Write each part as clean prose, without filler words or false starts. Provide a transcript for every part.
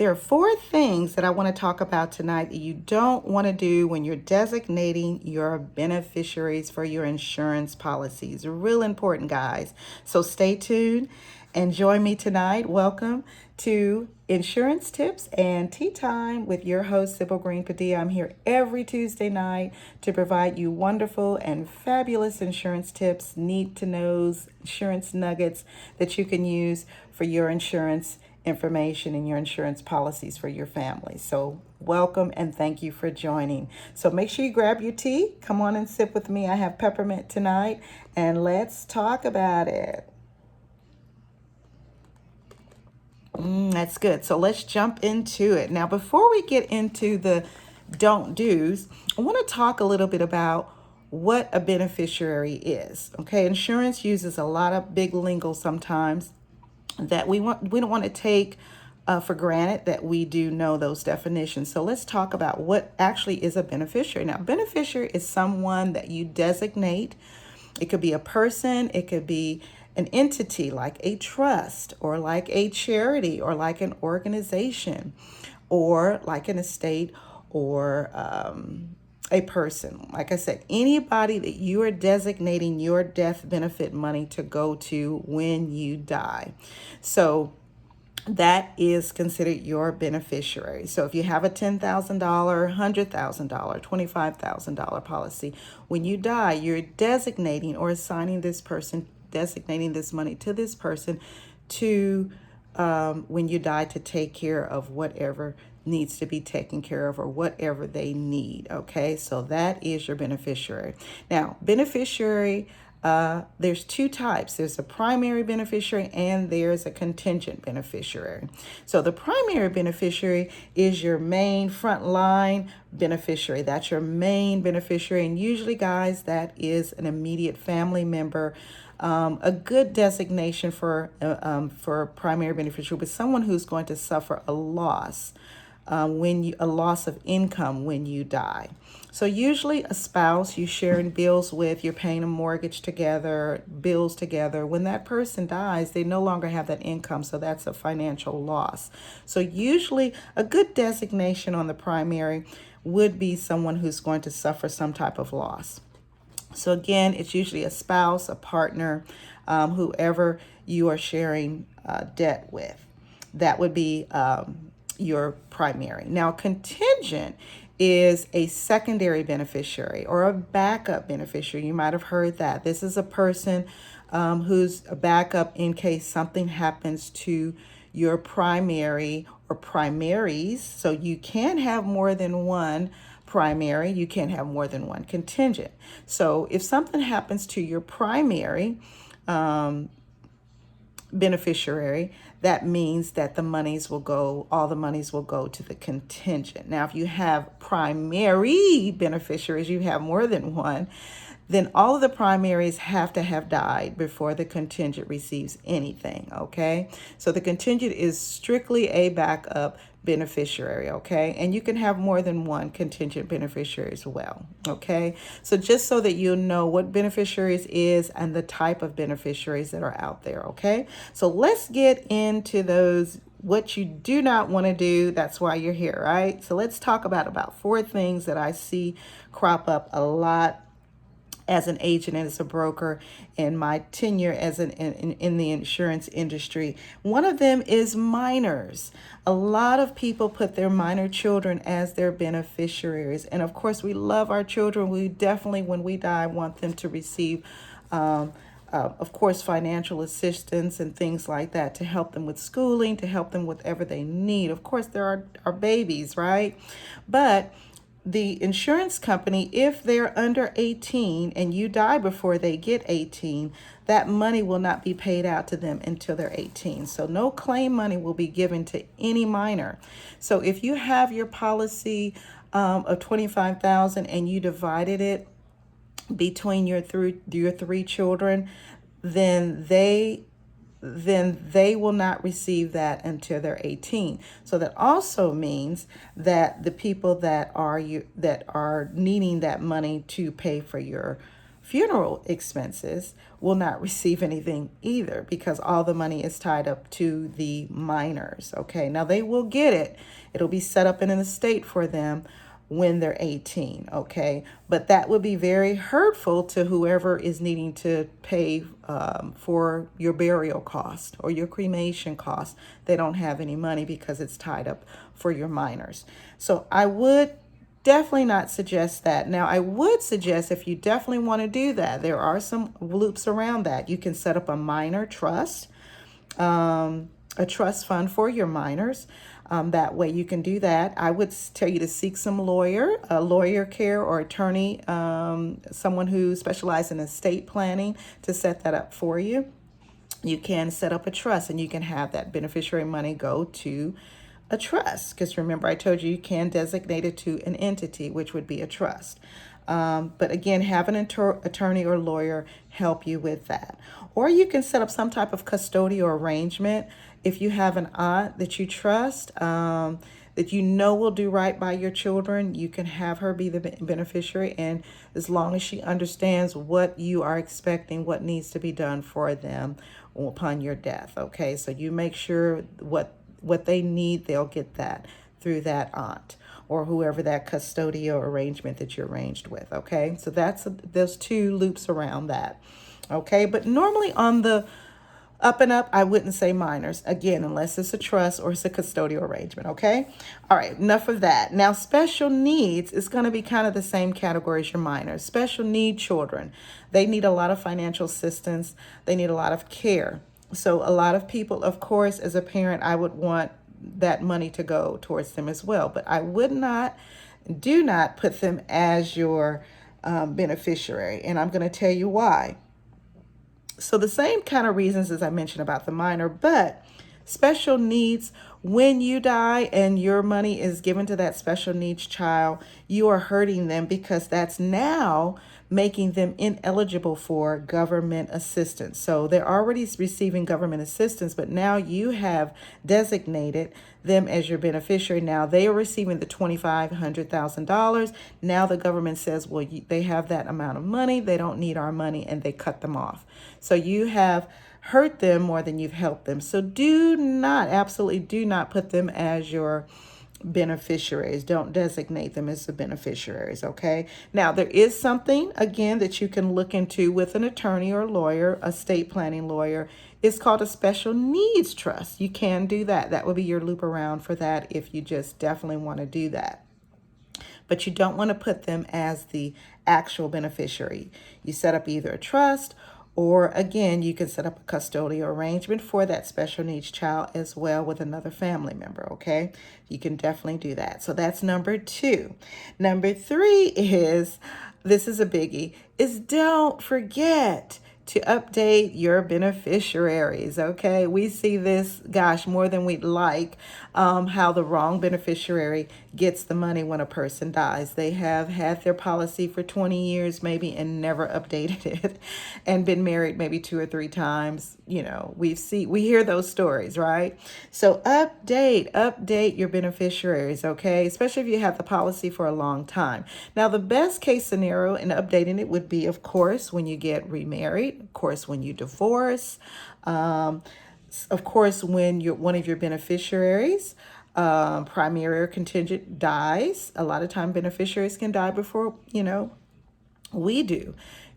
There are four things that I want to talk about tonight that you don't want to do when you're designating your beneficiaries for your insurance policies. Real important, guys. So stay tuned and join me tonight. Welcome to Insurance Tips and Tea Time with your host, Sybil Green Padilla. I'm here every Tuesday night to provide you wonderful and fabulous insurance tips, need to knows, insurance nuggets that you can use for your insurance information and your insurance policies for your family. So welcome and thank you for joining. So make sure you grab your tea. Come on and sip with me. I have peppermint tonight and let's talk about it. That's good. So let's jump into it. Now, before we get into the don't do's, I want to talk a little bit about what a beneficiary is. Okay, insurance uses a lot of big lingo sometimes that we don't want to take for granted that we do know those definitions. So let's talk about what actually is a beneficiary. Now, beneficiary is someone that you designate. It could be a person, it could be an entity like a trust or like a charity or like an organization or like an estate or a person. Like I said, anybody that you are designating your death benefit money to go to when you die. So that is considered your beneficiary. So if you have a $10,000, $100,000, $25,000 policy, when you die, you're designating or assigning this person, designating this money to this person to when you die to take care of whatever needs to be taken care of or whatever they need. Okay, so that is your beneficiary. Now, beneficiary, there's two types. There's a primary beneficiary and there's a contingent beneficiary. So the primary beneficiary is your main frontline beneficiary. That's your main beneficiary. And usually, guys, that is an immediate family member. A good designation for a primary beneficiary was someone who's going to suffer a loss a loss of income when you die. So usually a spouse you sharing bills with, you're paying a mortgage together, bills together. When that person dies, they no longer have that income, so that's a financial loss. So usually a good designation on the primary would be someone who's going to suffer some type of loss. So again, it's usually a spouse, a partner, whoever you are sharing debt with. That would be your primary. Now, contingent is a secondary beneficiary or a backup beneficiary. You might have heard that. This is a person who's a backup in case something happens to your primary or primaries. So you can have more than one primary. You can't have more than one contingent. So if something happens to your primary beneficiary, that means that all the monies will go to the contingent. Now, if you have primary beneficiaries, you have more than one, then all of the primaries have to have died before the contingent receives anything, okay? So the contingent is strictly a backup beneficiary, okay? And you can have more than one contingent beneficiary as well, okay? So just so that you know what beneficiaries is and the type of beneficiaries that are out there, okay? So let's get into those, what you do not want to do. That's why you're here, right? So let's talk about four things that I see crop up a lot as an agent and as a broker in my tenure as in the insurance industry. One of them is minors. A lot of people put their minor children as their beneficiaries. And of course, we love our children. We definitely, when we die, want them to receive of course, financial assistance and things like that to help them with schooling, to help them with whatever they need. Of course, there are babies, right? But the insurance company, if they're under 18 and you die before they get 18, that money will not be paid out to them until they're 18. So no claim money will be given to any minor. So if you have your policy of $25,000 and you divided it between your three children, then they will not receive that until they're 18. So that also means that the people that are needing that money to pay for your funeral expenses will not receive anything either because all the money is tied up to the minors. Okay, now they will get it. It'll be set up in an estate for them when they're 18. Okay, but that would be very hurtful to whoever is needing to pay for your burial cost or your cremation cost. They don't have any money because it's tied up for your minors. So I would definitely not suggest that. Now, I would suggest if you definitely want to do that, there are some loops around that. You can set up a minor trust, a trust fund for your minors. That way you can do that. I would tell you to seek some lawyer care or attorney, someone who specializes in estate planning to set that up for you. You can set up a trust and you can have that beneficiary money go to a trust, because remember I told you can designate it to an entity, which would be a trust. But again, have an attorney or lawyer help you with that. Or you can set up some type of custodial arrangement. If you have an aunt that you trust, that you know will do right by your children, you can have her be the beneficiary. And as long as she understands what you are expecting, what needs to be done for them upon your death. Okay, so you make sure what they need, they'll get that through that aunt or whoever that custodial arrangement that you're arranged with. Okay, so those two loops around that. Okay, but normally on the up and up, I wouldn't say minors, again, unless it's a trust or it's a custodial arrangement. Okay, all right, enough of that. Now, special needs is going to be kind of the same category as your minors. Special need children, they need a lot of financial assistance, they need a lot of care. So a lot of people, of course, as a parent, I would want that money to go towards them as well. But I do not put them as your beneficiary. And I'm going to tell you why. So the same kind of reasons as I mentioned about the minor, but special needs, when you die and your money is given to that special needs child, you are hurting them because that's now making them ineligible for government assistance. So they're already receiving government assistance, but now you have designated them as your beneficiary. Now they are receiving the $2,500,000. Now the government says, well, they have that amount of money. They don't need our money, and they cut them off. So you have hurt them more than you've helped them. So absolutely do not put them as your beneficiaries. Don't designate them as the beneficiaries. Okay. Now, there is something, again, that you can look into with an attorney or lawyer, a estate planning lawyer. It's called a special needs trust. You can do that. That would be your loop around for that if you just definitely want to do that. But you don't want to put them as the actual beneficiary. You set up either a trust, or again, you can set up a custodial arrangement for that special needs child as well with another family member. Okay, you can definitely do that. So that's number 2. Number 3 is, this is a biggie, is don't forget to update your beneficiaries. Okay, we see this, gosh, more than we'd like, how the wrong beneficiary gets the money when a person dies. They have had their policy for 20 years maybe and never updated it, and been married maybe 2 or 3 times. We hear those stories, right? So update your beneficiaries. Okay, especially if you have the policy for a long time. Now, the best case scenario in updating it would be, of course, when you get remarried, of course, when you divorce, of course, when one of your beneficiaries, primary or contingent, dies. A lot of time beneficiaries can die before, we do.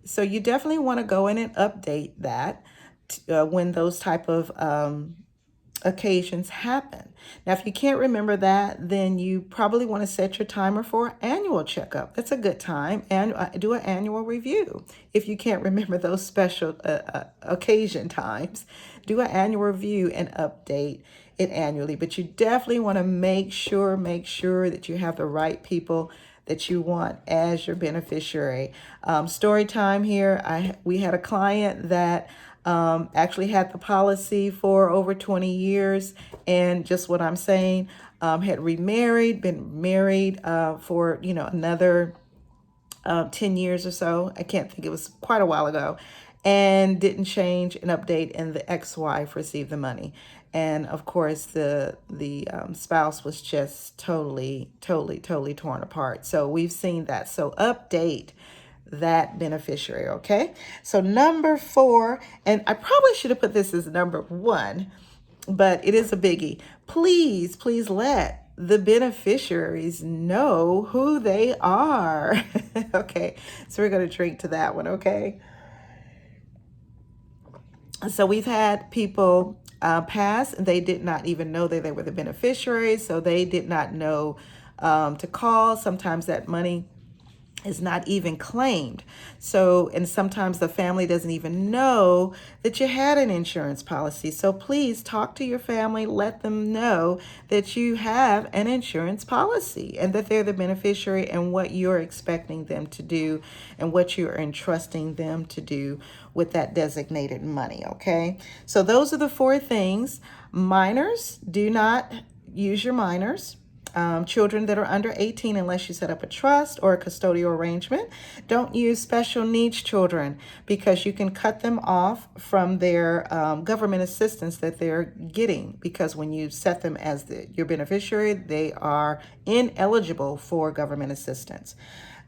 So you definitely want to go in and update that when those type of occasions happen. Now, if you can't remember that, then you probably want to set your timer for annual checkup. That's a good time, and do an annual review. If you can't remember those special occasion times, do an annual review and update it annually. But you definitely want to make sure that you have the right people that you want as your beneficiary. Story time here. We had a client that actually had the policy for over 20 years, and just what I'm saying, had been married for another 10 years or so. I can't think, it was quite a while ago, and didn't change an update, and the ex-wife received the money. And of course, the spouse was just totally torn apart. So we've seen that. So update that beneficiary, okay? So number 4, and I probably should have put this as number 1, but it is a biggie. Please, please let the beneficiaries know who they are. Okay, so we're going to drink to that one, okay? So we've had people pass, and they did not even know that they were the beneficiaries, so they did not know to call. Sometimes that money is not even claimed. So, and sometimes the family doesn't even know that you had an insurance policy. So please talk to your family, let them know that you have an insurance policy and that they're the beneficiary and what you're expecting them to do and what you're entrusting them to do with that designated money, okay? So those are the 4 things. Minors, do not use your minors. Children that are under 18, unless you set up a trust or a custodial arrangement. Don't use special needs children because you can cut them off from their government assistance that they're getting, because when you set them as your beneficiary, they are ineligible for government assistance.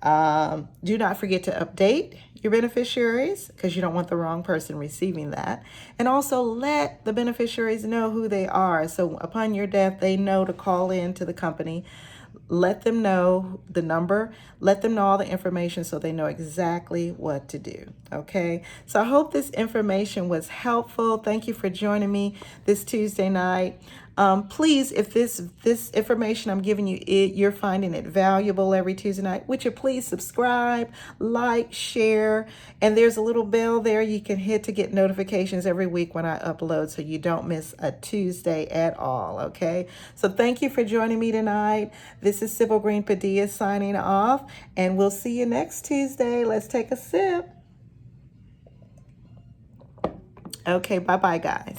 Do not forget to update your beneficiaries because you don't want the wrong person receiving that. And also let the beneficiaries know who they are. So upon your death, they know to call in to the company. Let them know the number. Let them know all the information so they know exactly what to do. Okay. So I hope this information was helpful. Thank you for joining me this Tuesday night. Please, if this information I'm giving you, you're finding it valuable every Tuesday night, would you please subscribe, like, share, and there's a little bell there you can hit to get notifications every week when I upload so you don't miss a Tuesday at all, okay? So thank you for joining me tonight. This is Sybil Green Padilla signing off, and we'll see you next Tuesday. Let's take a sip. Okay, bye-bye, guys.